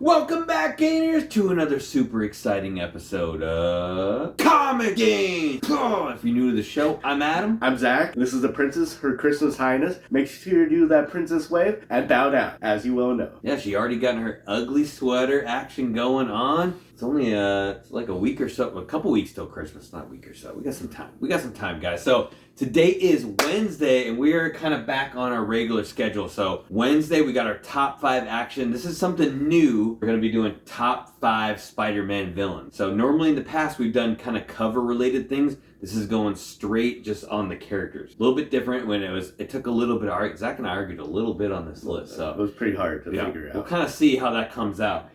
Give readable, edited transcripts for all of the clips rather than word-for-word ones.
Welcome back, Gainers, to another super exciting episode of Comic Game! If you're new to the show, I'm Adam. I'm Zach. This is the Princess, Her Christmas Highness. Make sure you do that princess wave and bow down, as you well know. Yeah, she already got her ugly sweater action going on. It's only it's like a week or so, a couple weeks till Christmas, not a week or so. We got some time, guys. So today is Wednesday, and we are kind of back on our regular schedule. So Wednesday, we got our top 5 action. This is something new. We're going to be doing top 5 Spider-Man villains. So normally in the past, we've done kind of cover-related things. This is going straight just on the characters. A little bit different when it took a little bit of Zach and I argued a little bit on this list. So it was pretty hard to figure out. We'll kind of see how that comes out.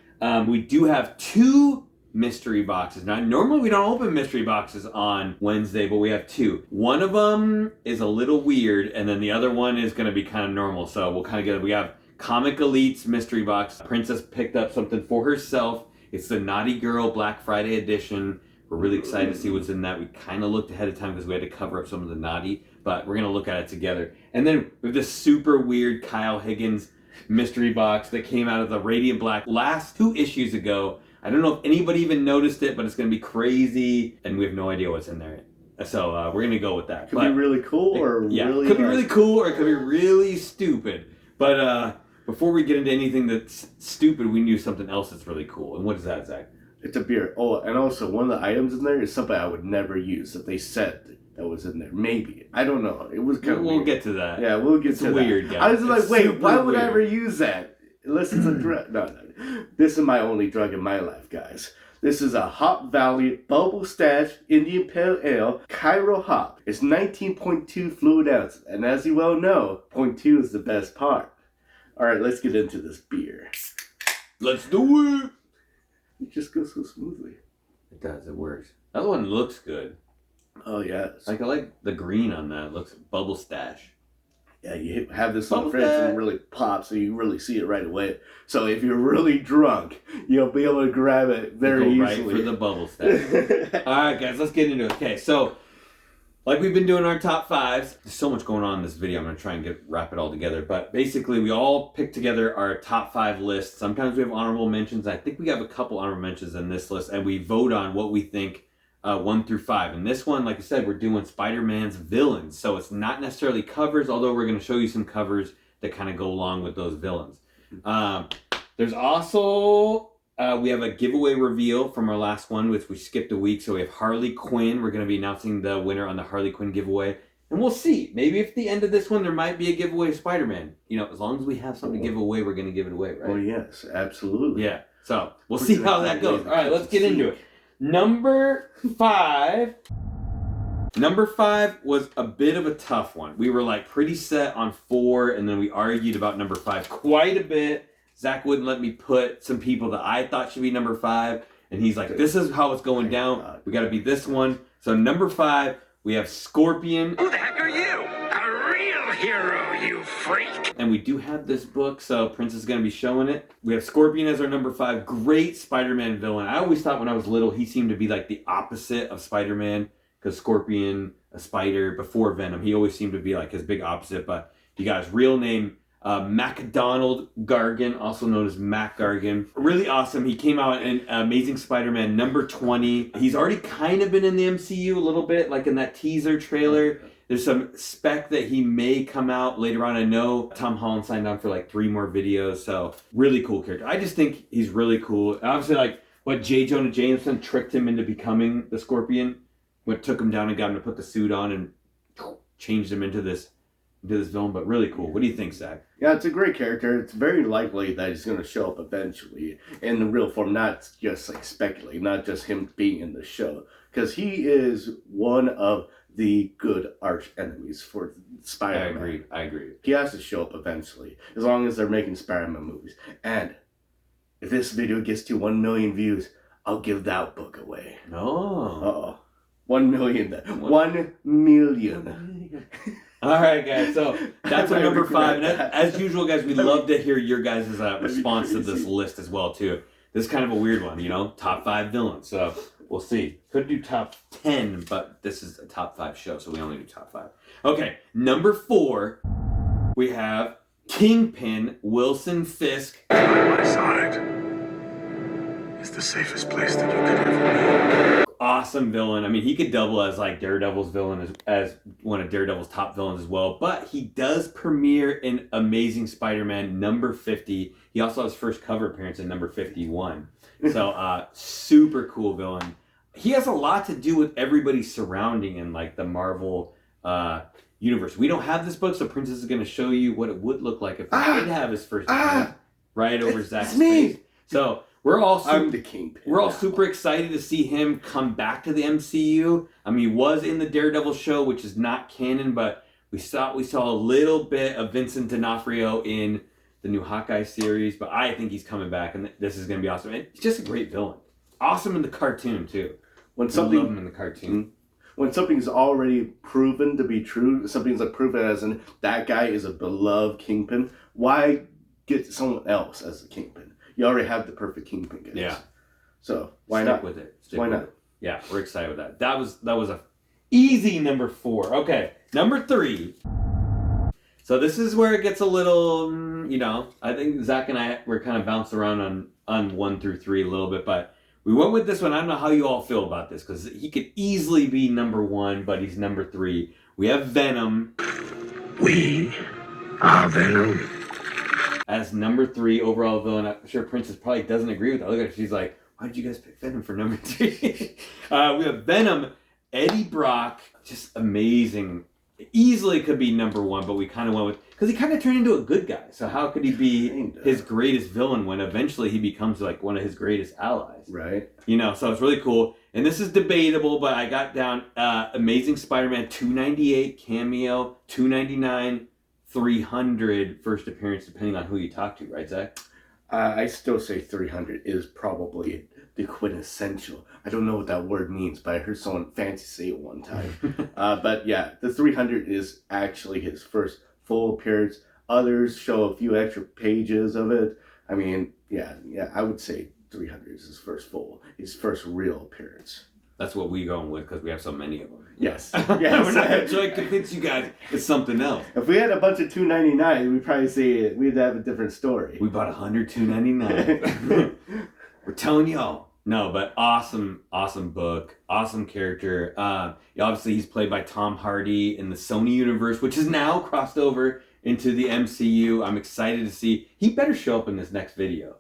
We do have 2 mystery boxes. Now, normally we don't open mystery boxes on Wednesday, but we have 2. One of them is a little weird, and then the other one is going to be kind of normal. So we'll kind of get it. We have Comic Elite's mystery box. Princess picked up something for herself. It's the Naughty Girl Black Friday edition. We're really excited to see what's in that. We kind of looked ahead of time because we had to cover up some of the naughty, but we're going to look at it together. And then we have this super weird Kyle Higgins mystery box that came out of the Radiant Black last 2 issues ago. I don't know if anybody even noticed it, but it's going to be crazy, and we have no idea what's in there. So we're going to go with that. Could be really cool or really... Could be really cool or it could be really stupid. But before we get into anything that's stupid, we knew something else that's really cool. And what is that, Zach? It's a beer. Oh, and also one of the items in there is something I would never use that they said that was in there. Maybe. I don't know. It was kind of weird. We'll get to that. Yeah, we'll get to that. It's weird, guys. I was like, wait, why would weird. I ever use that? Unless it's a drug. No. This is my only drug in my life, guys. This is a Hop Valley Bubble Stash Indian Pale Ale Cairo Hop. It's 19.2 fluid ounces. And as you well know, 0.2 is the best part. Alright, let's get into this beer. Let's do it! It just goes so smoothly. It does. It works. That one looks good. Oh, yeah. I like the green on that. It looks Bubble Stash. Yeah, you have this on the fridge and it really pops, so you really see it right away. So if you're really drunk, you'll be able to grab it very easily. Right for the Bubble Stash. All right, guys, let's get into it. Okay, so like we've been doing our top 5s. There's so much going on in this video. I'm going to try and wrap it all together. But basically, we all pick together our top 5 lists. Sometimes we have honorable mentions. I think we have a couple honorable mentions in this list, and we vote on what we think 1 through 5. And this one, like I said, we're doing Spider-Man's villains. So it's not necessarily covers, although we're going to show you some covers that kind of go along with those villains. There's also... we have a giveaway reveal from our last one, which we skipped a week. So we have Harley Quinn. We're going to be announcing the winner on the Harley Quinn giveaway. And we'll see. Maybe if at the end of this one, there might be a giveaway of Spider-Man. You know, as long as we have something to give away, we're going to give it away, right? Oh, yes. Absolutely. Yeah. So we'll see how that goes. All right, let's get into it. Number 5. Number 5 was a bit of a tough one. We were like pretty set on 4, and then we argued about number 5 quite a bit. Zach wouldn't let me put some people that I thought should be number 5. And he's like, this is how it's going down. We got to be this one. So number 5, we have Scorpion. Who the heck are you? A real hero, you freak. And we do have this book, so Prince is going to be showing it. We have Scorpion as our number 5. Great Spider-Man villain. I always thought when I was little, he seemed to be like the opposite of Spider-Man. Because Scorpion, a spider, before Venom, he always seemed to be like his big opposite. But you got his real name, MacDonald Gargan, also known as Mac Gargan. Really awesome. He came out in Amazing Spider-Man number 20. He's already kind of been in the MCU a little bit, like in that teaser trailer. There's some spec that he may come out later on. I know Tom Holland signed on for like 3 more videos, so really cool character. I just think he's really cool. Obviously, like what J. Jonah Jameson tricked him into becoming the Scorpion, what took him down and got him to put the suit on and changed him into this villain, but really cool. What do you think, Zach? Yeah, it's a great character. It's very likely that he's going to show up eventually in the real form, not just like speculating, not just him being in the show. Because he is one of the good arch enemies for Spider-Man. I agree. He has to show up eventually, as long as they're making Spider-Man movies. And if this video gets to 1 million views, I'll give that book away. Oh. 1 million. 1 million. All right, guys. So that's our number 5. And as usual, guys, we love to hear your guys' response to this list as well, too. This is kind of a weird one, you know? Top 5 villains. So we'll see. Could do top 10, but this is a top 5 show, so we only do top 5. Okay, number 4, we have Kingpin, Wilson Fisk. My side. the safest place that you could ever be. Awesome villain. I mean, he could double as like Daredevil's villain as one of Daredevil's top villains as well. But he does premiere in Amazing Spider-Man number 50. He also has first cover appearance in number 51. So super cool villain. He has a lot to do with everybody surrounding in like the Marvel universe. We don't have this book, so Princess is going to show you what it would look like if he did have his first appearance right over Zach's face. So we're all I'm the Kingpin. We're all super excited to see him come back to the MCU. I mean, he was in the Daredevil show, which is not canon, but we saw a little bit of Vincent D'Onofrio in the new Hawkeye series. But I think he's coming back, and this is going to be awesome. And he's just a great villain. Awesome in the cartoon too. When I love him in the cartoon. When something's already proven to be true, something's like proven as in that guy is a beloved Kingpin. Why get someone else as the Kingpin? You already have the perfect Kingpin, guys. Yeah. So why Stick not? with it. Why not? Yeah, we're excited with that. That was a easy number 4. Okay, number 3. So this is where it gets a little, I think Zach and I were kind of bounced around on 1 through 3 a little bit, but we went with this one. I don't know how you all feel about this because he could easily be number 1, but he's number 3. We have Venom. We are Venom. As number 3 overall villain. I'm sure Princess probably doesn't agree with that. Look at her. She's like, why did you guys pick Venom for number 3? We have Venom, Eddie Brock, just amazing. Easily could be number 1, but we kind of went with, because he kind of turned into a good guy. So how could he be his greatest villain when eventually he becomes like one of his greatest allies? Right. So it's really cool. And this is debatable, but I got down Amazing Spider-Man 298 cameo, 299 300 first appearance, depending on who you talk to, right, Zach? I still say 300 is probably the quintessential. I don't know what that word means, but I heard someone fancy say it one time. But yeah, the 300 is actually his first full appearance. Others show a few extra pages of it. I mean, yeah, I would say 300 is his first real appearance. That's what we're going with because we have so many of them. Yes. We're not going to try to convince you guys it's something else. If we had a bunch of 299, we'd probably say we'd have a different story. We bought 100 299. We're telling y'all. No, but awesome book. Awesome character. Obviously, he's played by Tom Hardy in the Sony universe, which is now crossed over into the MCU. I'm excited to see. He better show up in this next video.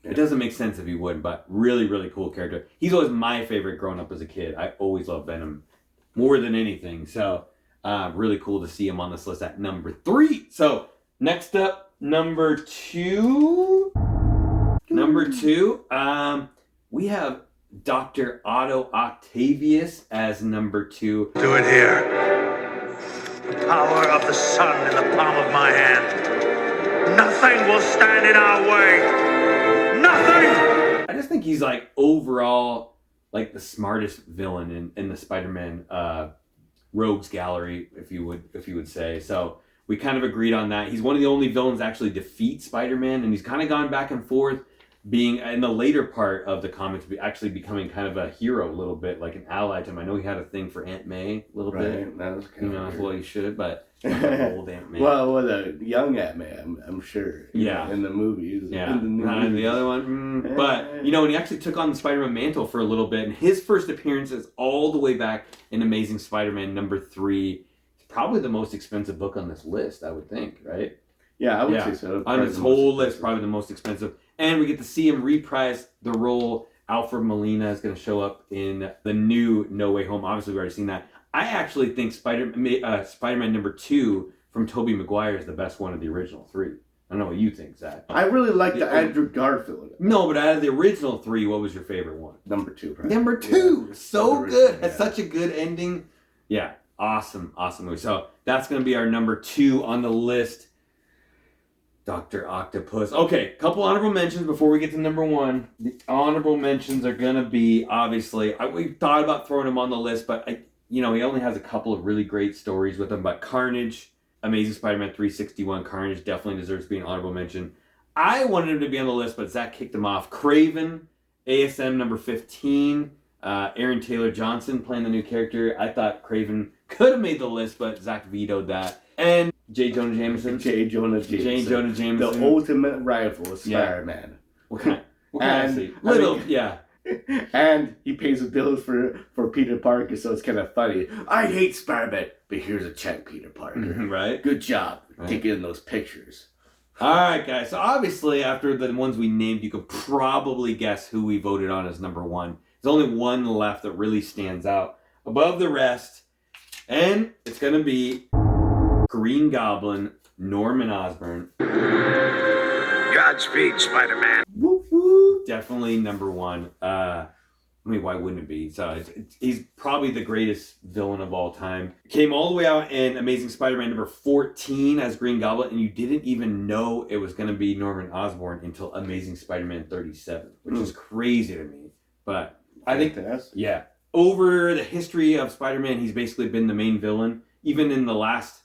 It doesn't make sense if he wouldn't, but really, really cool character. He's always my favorite growing up as a kid. I always loved Venom more than anything. So, really cool to see him on this list at number 3. So, next up, number 2. Number 2, we have Dr. Otto Octavius as number 2. Do it here. The power of the sun in the palm of my hand. Nothing will stand in our way. Nothing! I just think he's like overall like the smartest villain in the Spider-Man rogues gallery, if you would say. So we kind of agreed on that. He's one of the only villains to actually defeat Spider-Man, and he's kind of gone back and forth, being in the later part of the comics, actually becoming kind of a hero a little bit, like an ally to him. I know he had a thing for Aunt May a little bit. That was kind of well, he should, but old Aunt May. Well, a young Aunt May, I'm sure. Yeah. In the movies. Yeah. In the new movies. The other one. But, when he actually took on the Spider-Man mantle for a little bit, and his first appearance is all the way back in Amazing Spider-Man number 3. It's probably the most expensive book on this list, I would think, right? Yeah, I would say so. On this whole list, probably the most expensive. And we get to see him reprise the role. Alfred Molina is going to show up in the new No Way Home. Obviously, we've already seen that. I actually think Spider-Man number 2 from Tobey Maguire is the best one of the original 3. I don't know what you think, Zach. I really like the Andrew Garfield. No, but out of the original 3, what was your favorite one? Number 2, probably. Number 2! Yeah. So good! Yeah. Has such a good ending. Yeah, awesome movie. So that's going to be our number 2 on the list. Dr. Octopus. Okay, couple honorable mentions before we get to number 1. The honorable mentions are going to be, obviously, we thought about throwing him on the list, but he only has a couple of really great stories with him. But Carnage, Amazing Spider-Man 361, Carnage definitely deserves to be an honorable mention. I wanted him to be on the list, but Zach kicked him off. Craven, ASM number 15, Aaron Taylor Johnson playing the new character. I thought Craven could have made the list, but Zach vetoed that. And J. Jonah Jameson. J. Jonah Jameson. The ultimate rival of Spider-Man. What can I say? And he pays the bills for Peter Parker, so it's kind of funny. I hate Spider-Man, but here's a check, Peter Parker. Right? Good job Right. taking those pictures. Alright, guys. So obviously, after the ones we named, you could probably guess who we voted on as number one. There's only one left that really stands out above the rest. And it's going to be Green Goblin, Norman Osborn. Godspeed, Spider-Man. Whoop, whoop. Definitely number one. I mean, why wouldn't it be? So he's probably the greatest villain of all time. Came all the way out in Amazing Spider-Man number 14 as Green Goblin, and you didn't even know it was going to be Norman Osborn until Amazing Spider-Man 37, which is crazy to me. But I think, yeah, over the history of Spider-Man, he's basically been the main villain. Even in the last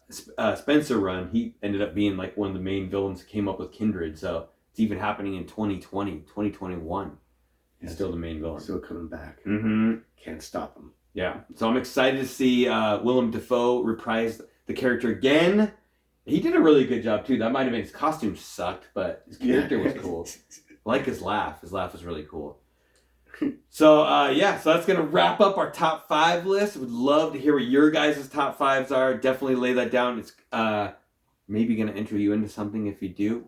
Spencer run, he ended up being like one of the main villains who came up with Kindred. So it's even happening in 2020, 2021. He's still the main villain. Still coming back. Mm-hmm. Can't stop him. Yeah. So I'm excited to see Willem Dafoe reprise the character again. He did a really good job, too. That might have been, his costume sucked, but his character was cool. I like his laugh. His laugh was really cool. So, so that's going to wrap up our top 5 list. Would love to hear what your guys' top 5s are. Definitely lay that down. It's maybe going to enter you into something if you do.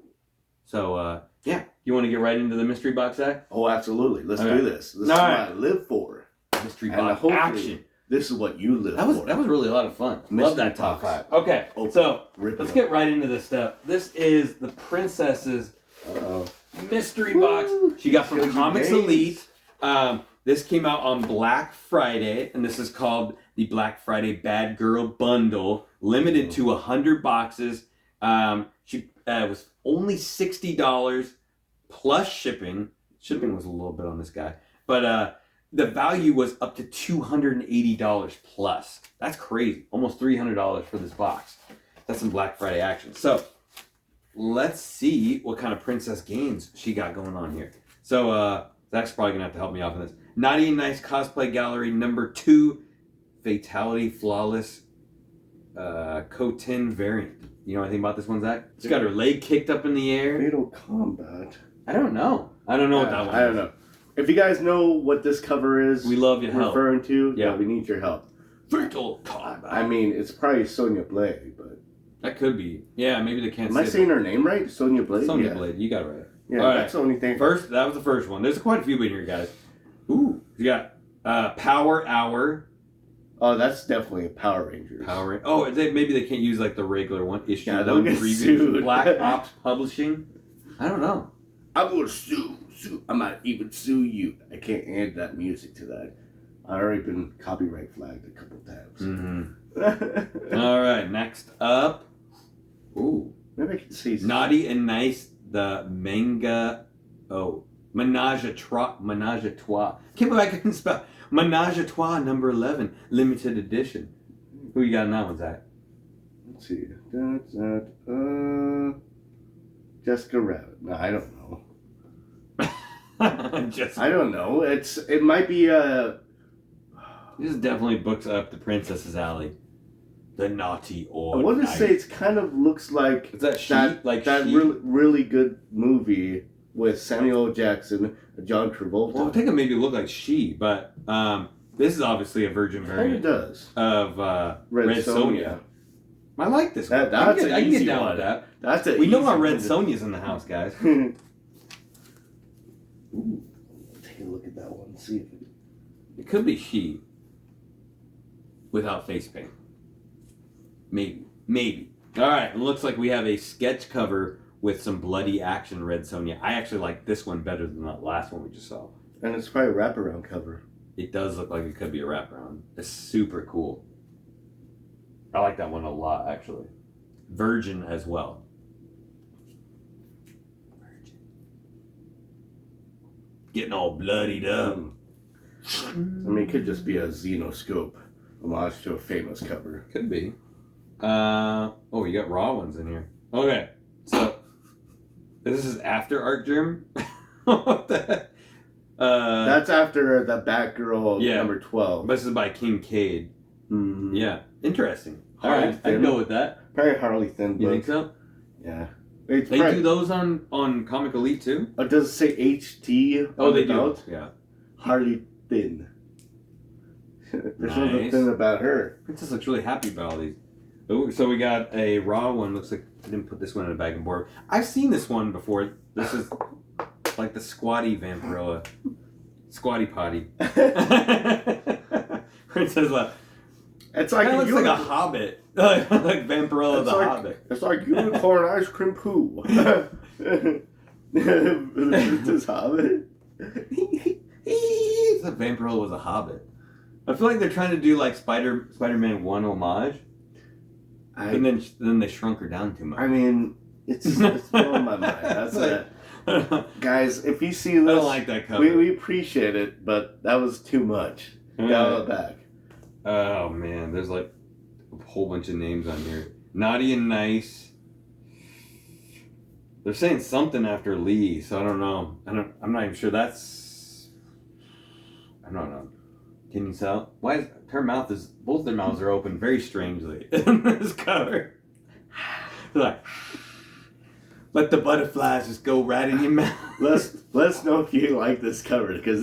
So, you want to get right into the mystery box, Zach? Oh, absolutely. Let's do this. This is All what right. I live for. Mystery And box hopefully action. This is what you live That was for. really a lot of fun. Mystery Love that top box. 5. Okay, Open. so Rip let's it get up. right into this stuff. This is the princess's Uh-oh. mystery Woo! box she got from Good Comics games. Elite. This came out on Black Friday, and this is called the Black Friday Bad Girl Bundle, limited to 100 boxes. She was only $60 plus shipping. Shipping was a little bit on this guy, but the value was up to $280 plus. That's crazy. Almost $300 for this box. That's some Black Friday action. So let's see what kind of princess games she got going on here. So Zach's probably gonna have to help me out on this. Naughty and Nice Cosplay Gallery number 2, Fatality Flawless Cotin variant. You know anything about this one, Zach? She's got her leg kicked up in the air. Fatal Combat. I don't know what that one is. I don't know. If you guys know what this cover is, We love your help. referring to, Yeah. we need your help. Fatal Combat. I mean, it's probably Sonya Blade, but That could be. Yeah, maybe they can't am say I saying her name right? Sonya Blade. Sonya Yeah. Blade. You got it right. Yeah, All right. that's the only thing. That was the first one. There's quite a few in here, guys. Ooh, you got Power Hour. Oh, that's definitely a Power Rangers. Maybe they can't use like the regular one. Issue Yeah, 1 they'll get preview. sued. Black Ops Publishing. I don't know. I'm gonna sue. I might even sue you. I can't add that music to that. I've already been copyright flagged a couple times. Mm-hmm. All right, next up. Ooh, Maybe I can see. Naughty and Nice, the manga. Oh, Menage a Trois. Can't believe I couldn't spell. Menage a Trois number 11, limited edition. Who you got in that one, Zach? Let's see. Jessica Rabbit. No, I don't know. Just, I don't know. It might be this definitely books up the princess's alley. The naughty or I want to nice. say it kind of looks like Is that She? Like that She? really good movie with Samuel L. Jackson, John Travolta. Well, I think it maybe looked like She, but this is obviously a virgin It kind variant of does. of Red Sonja. I like this one. That's I can get easy down one. with that. That's We know our Red Sonja's in the house, guys. Ooh, take a look at that one. See if It could be She without face paint. Maybe. All right, it looks like we have a sketch cover with some bloody action Red Sonja. I actually like this one better than that last one we just saw. and it's probably a wraparound cover. It does look like it could be a wraparound. It's super cool. I like that one a lot, actually. Virgin as well. Virgin. Getting all bloodied up. I mean, it could just be a Xenoscope homage to a famous cover. Could be. You got raw ones in here. Okay, so this is after Art Germ. What the heck? That's after the Batgirl number 12. This is by Kincaid. Mm-hmm. Yeah, interesting. All Harley right, I can Finn. go with that. Probably Harley Finn. You book. think so? Yeah. It's They do those on Comic Elite too? Does it say HT? Oh, on they the do. belt? Yeah. Harley Finn. There's nothing Nice. thin about her. Princess looks really happy about all these. Oh, so we got a raw one. Looks like I didn't put this one in a bag and board. I've seen this one before. This is like the squatty Vampirilla. Squatty potty. Princess left. It's like Kind of looks like a hobbit. Like Vampirilla the Hobbit. It's like unicorn ice cream poo. The Princess Hobbit. The Vampirilla was a hobbit. I feel like they're trying to do like Spider-Man 1 homage. And then they shrunk her down too much. I mean, it's blowing my mind. That's it. Guys, if you see this, I don't like that cover. we appreciate it, but that was too much. Down the back. Oh man, there's like a whole bunch of names on here. Naughty and Nice. They're saying something after Lee, so I don't know. I'm not even sure that's. I don't know. Can you tell? Why is her mouth is both their mouths are open very strangely in this cover. They're like, let the butterflies just go right in your mouth. Let's know if you like this cover, because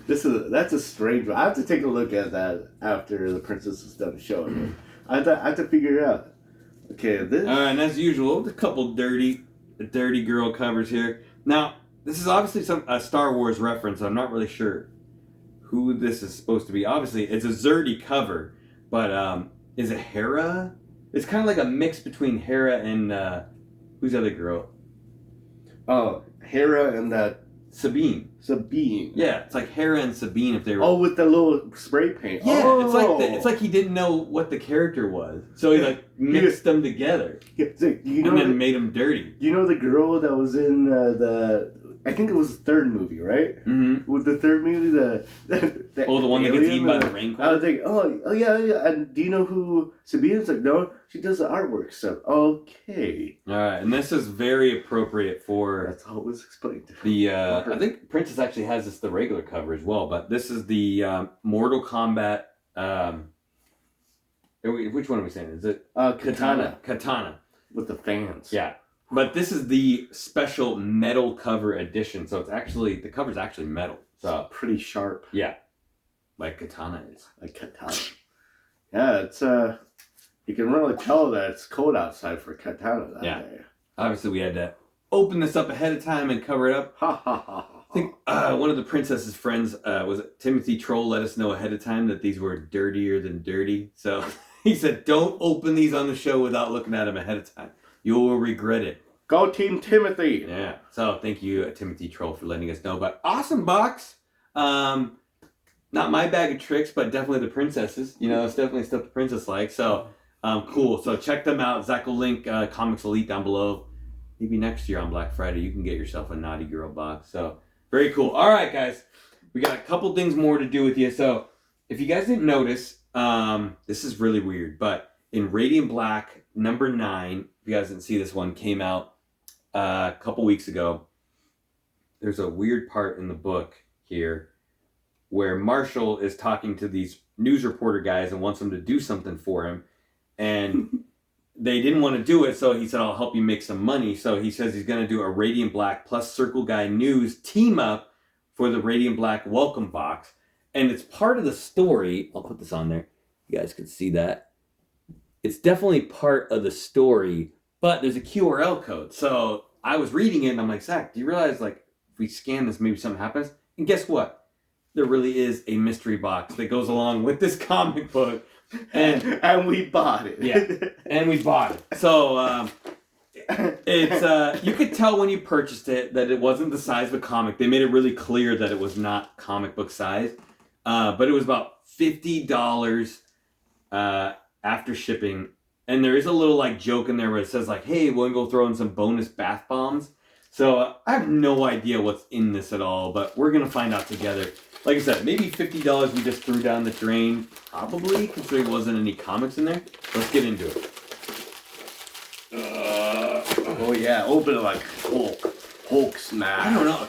that's a strange one. I have to take a look at that after the princess is done showing it. I have to figure it out. Okay, this. And as usual, a couple dirty girl covers here. Now, this is obviously a Star Wars reference. I'm not really sure who this is supposed to be. Obviously, it's a Zerdy cover, but is it Hera? It's kind of like a mix between Hera and who's the other girl? Oh, Hera and that Sabine. Yeah, it's like Hera and Sabine if they were. Oh, with the little spray paint. Yeah, oh. it's like he didn't know what the character was, so he like mixed them together made them dirty. You know the girl that was in I think it was the third movie, right? Mm-hmm. With the third movie, the one that gets eaten by the rain. I was thinking, oh yeah. And do you know who Sabine's like? No, she does the artwork stuff. Okay. All right, and this is very appropriate for. That's how it was explained. The I think Princess actually has this the regular cover as well, but this is the Mortal Kombat. Which one are we saying? Is it Katana with the fans? Yeah, but this is the special metal cover edition, so it's actually the cover's actually metal. So it's pretty sharp. Yeah, like Katana is. Like Katana. Yeah, it's you can really tell that it's cold outside for Katana that day. Obviously, we had to open this up ahead of time and cover it up. Ha ha ha. I think one of the princess's friends, was it Timothy Troll, let us know ahead of time that these were dirtier than dirty. So he said, don't open these on the show without looking at them ahead of time. You will regret it. Go Team Timothy. Yeah. So thank you, Timothy Troll, for letting us know. But awesome box. Not my bag of tricks, but definitely the princesses. You know, it's definitely stuff the princess likes. So cool. So check them out. Zach will link Comics Elite down below. Maybe next year on Black Friday, you can get yourself a Naughty Girl box. So very cool. All right, guys. We got a couple things more to do with you. So if you guys didn't notice, this is really weird, but in Radiant Black number 9, if you guys didn't see this one, came out a couple weeks ago. There's a weird part in the book here where Marshall is talking to these news reporter guys and wants them to do something for him. And they didn't want to do it, so he said, I'll help you make some money. So he says he's going to do a Radiant Black plus Circle Guy News team up for the Radiant Black welcome box. And it's part of the story. I'll put this on there. You guys can see that. It's definitely part of the story, but there's a QRL code. So I was reading it and I'm like, Zach, do you realize like if we scan this, maybe something happens? And guess what? There really is a mystery box that goes along with this comic book. And we bought it. Yeah, and we bought it. So it's you could tell when you purchased it that it wasn't the size of a comic. They made it really clear that it was not comic book size. But it was about $50 after shipping. And there is a little like joke in there where it says like, hey, we'll go throw in some bonus bath bombs. So I have no idea what's in this at all, but we're going to find out together. Like I said, maybe $50 we just threw down the drain. Probably, considering there wasn't any comics in there. Let's get into it. Oh yeah, open it like Hulk smash. I don't know. I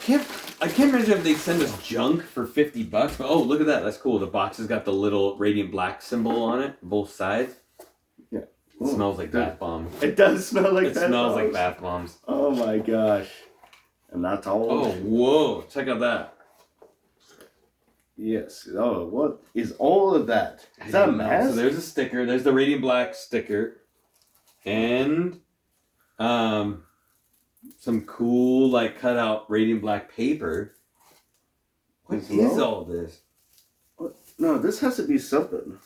can't imagine if they send us junk for $50. But oh, look at that. That's cool. The box has got the little Radiant Black symbol on it, both sides. Yeah. It smells like bath bombs. It does smell like bath bombs. It smells like bath bombs. Oh my gosh. And that's all. Oh, whoa. Check out that. Yes. Oh, what is all of that? Is that a mask? So there's a sticker. There's the Radiant Black sticker. And some cool, like, cut out Radiant Black paper. What is all this? What? No, this has to be something.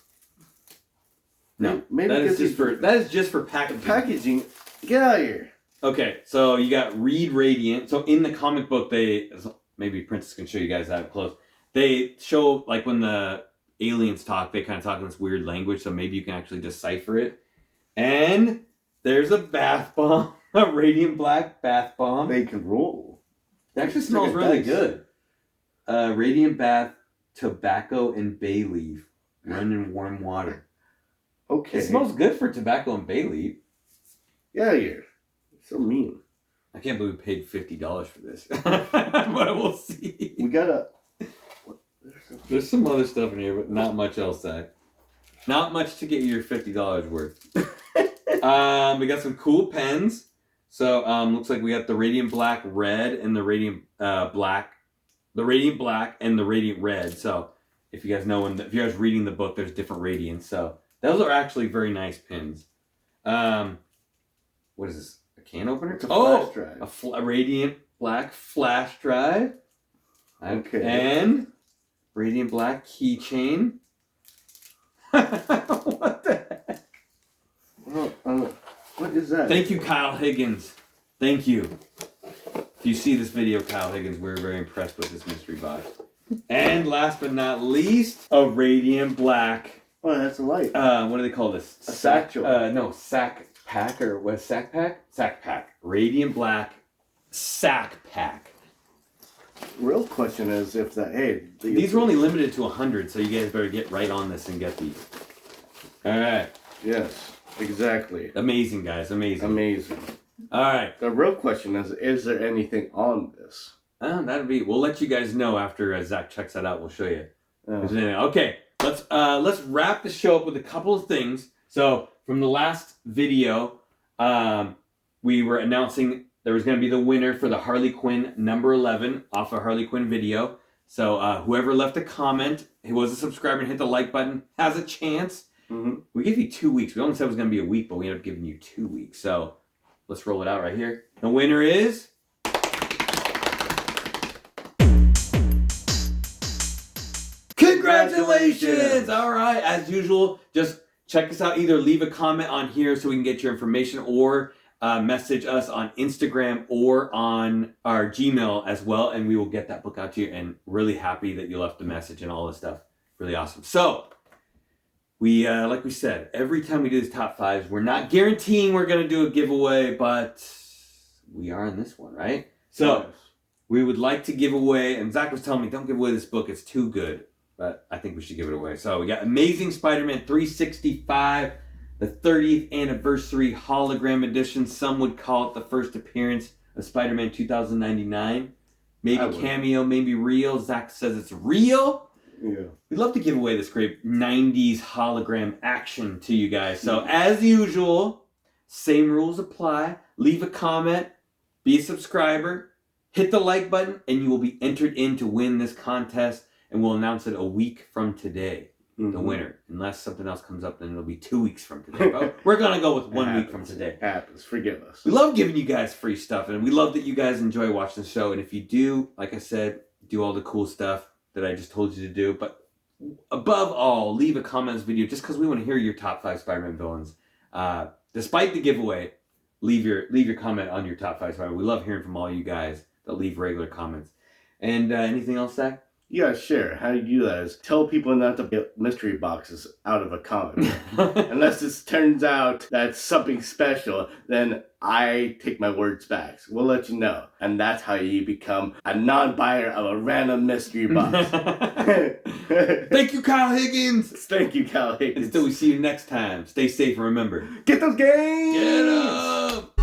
No, maybe that is just for packaging. Packaging. Get out of here. Okay, so you got Read Radiant. So in the comic book, maybe Princess can show you guys that up close. They show, like, when the aliens talk, they kind of talk in this weird language, so maybe you can actually decipher it. And there's a bath bomb, a Radiant Black bath bomb. They can roll. It actually smells really good. Radiant Bath, tobacco, and bay leaf. Run in warm water. Okay. It smells good for tobacco and bay leaf. Get out of here. So mean. I can't believe we paid $50 for this. But we'll see. We gotta... There's some other stuff in here, but not much else, Zach. Not much to get your $50 worth. We got some cool pens. So, looks like we got the Radiant Black Red and the Radiant Black. The Radiant Black and the Radiant Red. So, if you guys know, if you guys reading the book, there's different radiants. So, those are actually very nice pins. What is this? A can opener? It's a flash drive. A Radiant Black flash drive. Okay. And Radiant Black keychain. What the heck? What is that? Thank you, Kyle Higgins. Thank you. If you see this video, Kyle Higgins, we're very impressed with this mystery box. And last but not least, a Radiant Black. Oh, that's a light. What do they call this? A satchel. No, sack pack or what? Sack pack? Sack pack. Radiant Black sack pack. Real question is if these were only limited to 100, so you guys better get right on this and get these. All right. Yes, exactly. Amazing, guys. Amazing. All right. The real question is there anything on this? We'll let you guys know after Zach checks that out. We'll show you. Oh. Okay, let's wrap the show up with a couple of things. So from the last video, we were announcing there was going to be the winner for the Harley Quinn number 11 off a Harley Quinn video. So whoever left a comment, who was a subscriber and hit the like button, has a chance. Mm-hmm. We gave you 2 weeks. We only said it was going to be a week, but we ended up giving you 2 weeks. So let's roll it out right here. The winner is... Congratulations! All right, as usual, just check us out. Either leave a comment on here so we can get your information, or message us on Instagram or on our Gmail as well, and we will get that book out to you. And really happy that you left the message and all this stuff. Really awesome. So, we like we said, every time we do these top fives, we're not guaranteeing we're going to do a giveaway, but we are in this one, right? So, we would like to give away, and Zach was telling me, don't give away this book, it's too good. But I think we should give it away. So we got Amazing Spider-Man 365, the 30th anniversary hologram edition. Some would call it the first appearance of Spider-Man 2099. Maybe cameo, maybe real. Zach says it's real. Yeah. We'd love to give away this great 90s hologram action to you guys. So as usual, same rules apply. Leave a comment, be a subscriber, hit the like button, and you will be entered in to win this contest. And we'll announce it a week from today, the winner. Unless something else comes up, then it'll be 2 weeks from today. But we're going to go with 1 week from today. Happens. Forgive us. We love giving you guys free stuff, and we love that you guys enjoy watching the show. And if you do, like I said, do all the cool stuff that I just told you to do. But above all, leave a comment on this video just because we want to hear your top 5 Spider-Man villains. Despite the giveaway, leave your comment on your top 5 Spider-Man. We love hearing from all you guys that leave regular comments. And anything else, Zach? Yeah, sure. How you do that is tell people not to get mystery boxes out of a comic. Unless it turns out that's something special, then I take my words back. So we'll let you know. And that's how you become a non-buyer of a random mystery box. Thank you, Kyle Higgins. Thank you, Kyle Higgins. Until we see you next time, stay safe and remember, get those games! Get 'em!